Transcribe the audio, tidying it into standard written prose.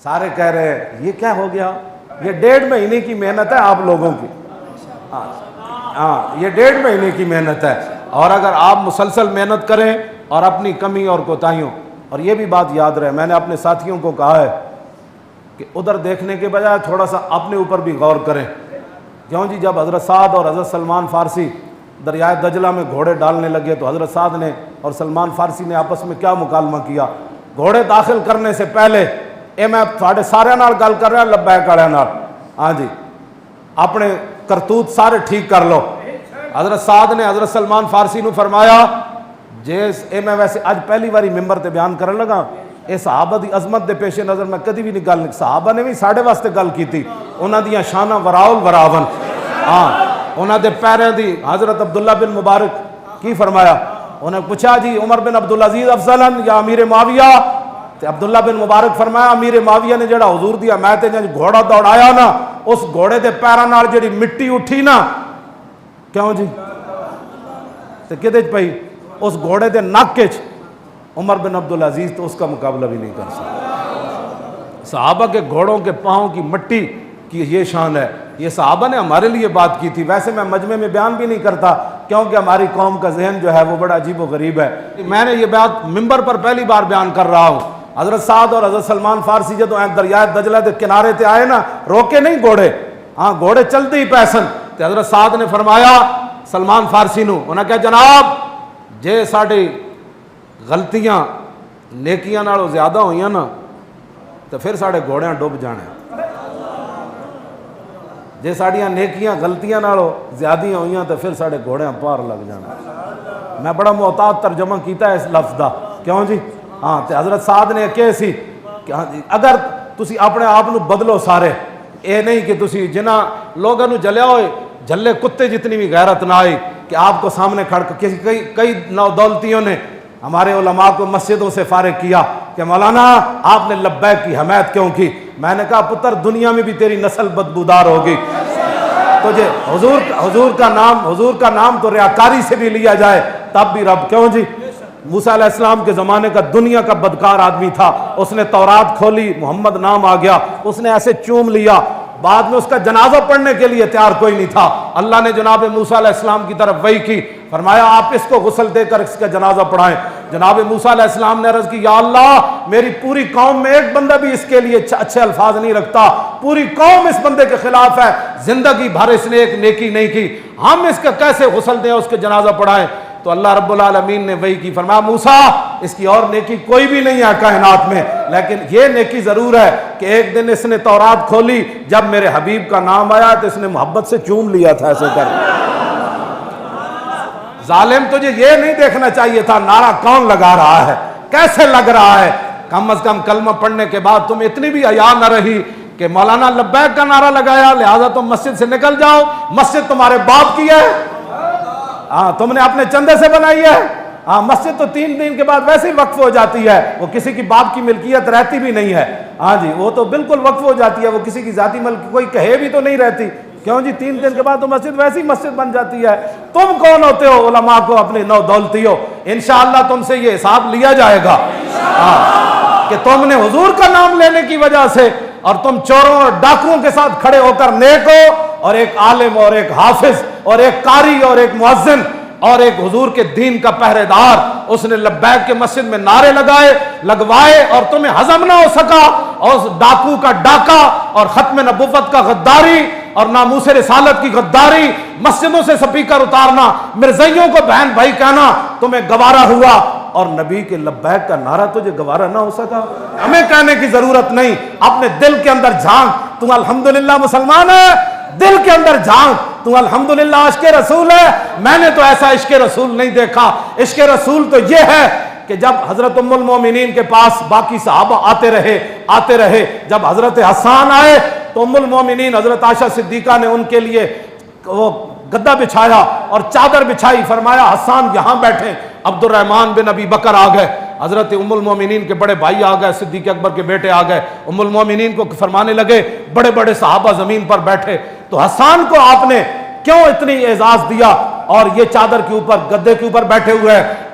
سارے کہہ رہے ہیں یہ کیا ہو گیا، یہ 1.5 مہینے کی محنت ہے آپ لوگوں کی، ہاں یہ 1.5 مہینے کی محنت ہے، اور اگر آپ مسلسل محنت کریں اور اپنی کمی اور کوتاہیوں، اور یہ بھی بات یاد رہے، میں نے اپنے ساتھیوں کو کہا ہے کہ ادھر دیکھنے کے بجائے تھوڑا سا اپنے اوپر بھی غور کریں۔ کیوں جی، جب حضرت سعد اور حضرت سلمان فارسی دریائے دجلہ میں گھوڑے ڈالنے لگے تو حضرت سعد نے اور سلمان فارسی نے آپس میں کیا مکالمہ کیا؟ گھوڑے داخل کرنے سے پہلے اے میں تھوڑے سارے نال گل کر رہا لبیک والے نال، ہاں جی اپنے کرتوت سارے ٹھیک کر لو۔ حضرت سعد نے حضرت سلمان فارسی نو فرمایا جیس اے میں ویسے اج پہلی باری ممبر تے بیان کرن لگا، اے صحابہ دی عظمت دے پیش نظر میں کدی بھی نہیں گل، صحابہ نے بھی ساڈے واسطے گل کیتی، انہاں دیاں شاناں وراول وراون، ہاں انہاں دے پیریں دی۔ حضرت عبداللہ بن مبارک کی فرمایا، انہیں پوچھا جی عمر بن عبدالعزیز افضل یا امیر معاویہ، تے عبداللہ بن مبارک فرمایا امیر معاویہ نے جڑا حضور دیا میں تے جنج گھوڑا دوڑایا نا، اس گھوڑے دے پیراں نال جڑی مٹی اٹھی نا، کیوں جی تے کدے چ پئی؟ اس گھوڑے دے نک وچ۔ عمر بن عبدالعزیز تو اس کا مقابلہ بھی نہیں کر سکتا۔ صحابہ کے گھوڑوں کے پاؤں کی مٹی کی یہ شان ہے، یہ صحابہ نے ہمارے لیے بات کی تھی۔ ویسے میں مجمع میں بیان بھی نہیں کرتا کیونکہ ہماری قوم کا ذہن جو ہے وہ بڑا عجیب و غریب ہے۔ میں نے یہ بات ممبر پر پہلی بار بیان کر رہا ہوں۔ حضرت سعد اور حضرت سلمان فارسی جدو دریائے دجلہ کے کنارے تے آئے نا، روکے نہیں گھوڑے، ہاں گھوڑے چلتے ہی پیسن، تے حضرت سعد نے فرمایا سلمان فارسی نو، انہاں کہا جناب جے ساڑی غلطیاں نیکیاں نالوں زیادہ ہوئیاں نا تو پھر ساڑے گھوڑیاں ڈوب جانے، جے ساڑیاں نیکیاں غلطیاں نالوں زیادیاں ہوئیاں تو پھر ساڑے گھوڑیاں پار لگ جانے۔ میں بڑا محتاط ترجمہ کیتا ہے اس لفظ دا، کیوں جی ہاں تے حضرت سعد نے کہے سی کہ ہاں جی اگر تسی اپنے آپ نو بدلو سارے، اے نہیں کہ تسی جنہ لوگاں نو جلیا ہوئے جھلے کتے جتنی بھی غیرت نہ آئی کہ آپ کو سامنے کھڑ کر کئی نودولتیوں نے ہمارے علماء کو مسجدوں سے فارغ کیا کہ مولانا آپ نے لبیک کی حمایت کیوں کی؟ میں نے کہا پتر دنیا میں بھی تیری نسل بدبودار ہوگی، تجھے حضور کا نام تو ریاکاری سے بھی لیا جائے تب بھی رب، کیوں جی موسیٰ علیہ السلام کے زمانے کا دنیا کا بدکار آدمی تھا، اس نے تورات کھولی محمد نام آ گیا، اس نے ایسے چوم لیا، بعد میں اس کا جنازہ پڑھنے کے لیے تیار کوئی نہیں تھا۔ اللہ نے جناب موسیٰ علیہ السلام کی طرف وحی کی، فرمایا آپ اس کو غسل دے کر اس کا جنازہ پڑھائیں۔ جناب موسیٰ علیہ السلام نے عرض کی یا اللہ میری پوری قوم میں ایک بندہ بھی اس کے لیے اچھے الفاظ نہیں رکھتا، پوری قوم اس بندے کے خلاف ہے، زندگی بھر اس نے ایک نیکی نہیں کی، ہم اس کا کیسے غسل دیں اس کے جنازہ پڑھائیں؟ تو اللہ رب العالمین نے وحی کی، فرمایا موسیٰ اس کی اور نیکی کوئی بھی نہیں ہے کائنات میں، لیکن یہ نیکی ضرور ہے کہ ایک دن اس نے تورات کھولی، جب میرے حبیب کا نام آیا تو اس نے محبت سے چوم لیا تھا ایسے کر۔ ظالم تجھے یہ نہیں دیکھنا چاہیے تھا نعرہ کون لگا رہا ہے، کیسے لگ رہا ہے، کم از کم کلمہ پڑھنے کے بعد تم اتنی بھی حیا نہ رہی کہ مولانا لبیک کا نعرہ لگایا لہذا تم مسجد سے نکل جاؤ، مسجد تمہارے باپ کی ہے، ہاں تم نے اپنے چندے سے بنائی ہے، ہاں مسجد تو 3 دن کے بعد ویسے ہی وقف ہو جاتی ہے، وہ کسی کی باپ کی ملکیت رہتی بھی نہیں ہے، ہاں جی وہ تو بالکل وقف ہو جاتی ہے، وہ کسی کی ذاتی ملک کوئی کہے بھی تو نہیں رہتی، کیوں جی 3 دن کے بعد تو مسجد ویسی مسجد بن جاتی ہے۔ تم کون ہوتے ہو؟ علماء کو اپنے نو دولتی ہو، انشاءاللہ تم سے یہ حساب لیا جائے گا کہ تم نے حضور کا نام لینے کی وجہ سے اور تم چوروں اور ڈاکوؤں کے ساتھ کھڑے ہو کر نیک ہو، اور ایک عالم اور ایک حافظ اور ایک قاری اور ایک مؤذن اور ایک حضور کے دین کا پہرے دار، اس نے لبیک کے مسجد میں نعرے لگوائے اور تمہیں ہضم نہ ہو سکا، اور اس ڈاکو کا ڈاکہ اور ختم نبوت کا غداری اور ناموس رسالت کی غداری، مسجدوں سے سپیکر اتارنا، مرزائیوں کو بہن بھائی کہنا تمہیں گوارا ہوا، اور نبی کے لبیک کا نعرہ تجھے گوارا نہ ہو سکا؟ ہمیں کہنے کی ضرورت نہیں، اپنے دل کے اندر جھانک، تم الحمدللہ مسلمان ہے، دل کے اندر جھانک، تم الحمدللہ عشق رسول ہے۔ میں نے تو ایسا عشق رسول نہیں دیکھا، عشق رسول تو یہ ہے کہ جب حضرت ام المومنین کے پاس باقی صحابہ آتے رہے، جب حضرت حسان آئے تو ام المومنین حضرت عائشہ صدیقہ نے ان کے لیے وہ گدا بچھایا اور چادر بچھائی، فرمایا حسان یہاں بیٹھیں، عبد الرحمن بن ابی بکر آ گئے، حضرت ام المومنین کے بڑے بھائی آ گئے، صدیق اکبر کے بیٹے آ گئے، ام المومنین کو فرمانے لگے، بڑے بڑے صحابہ زمین پر بیٹھے، تو حسان کو آپ نے کیوں اتنی اعزاز دیا اور یہ چادر کے اوپر گدے کے اوپر بیٹھے ہوئے ہیں؟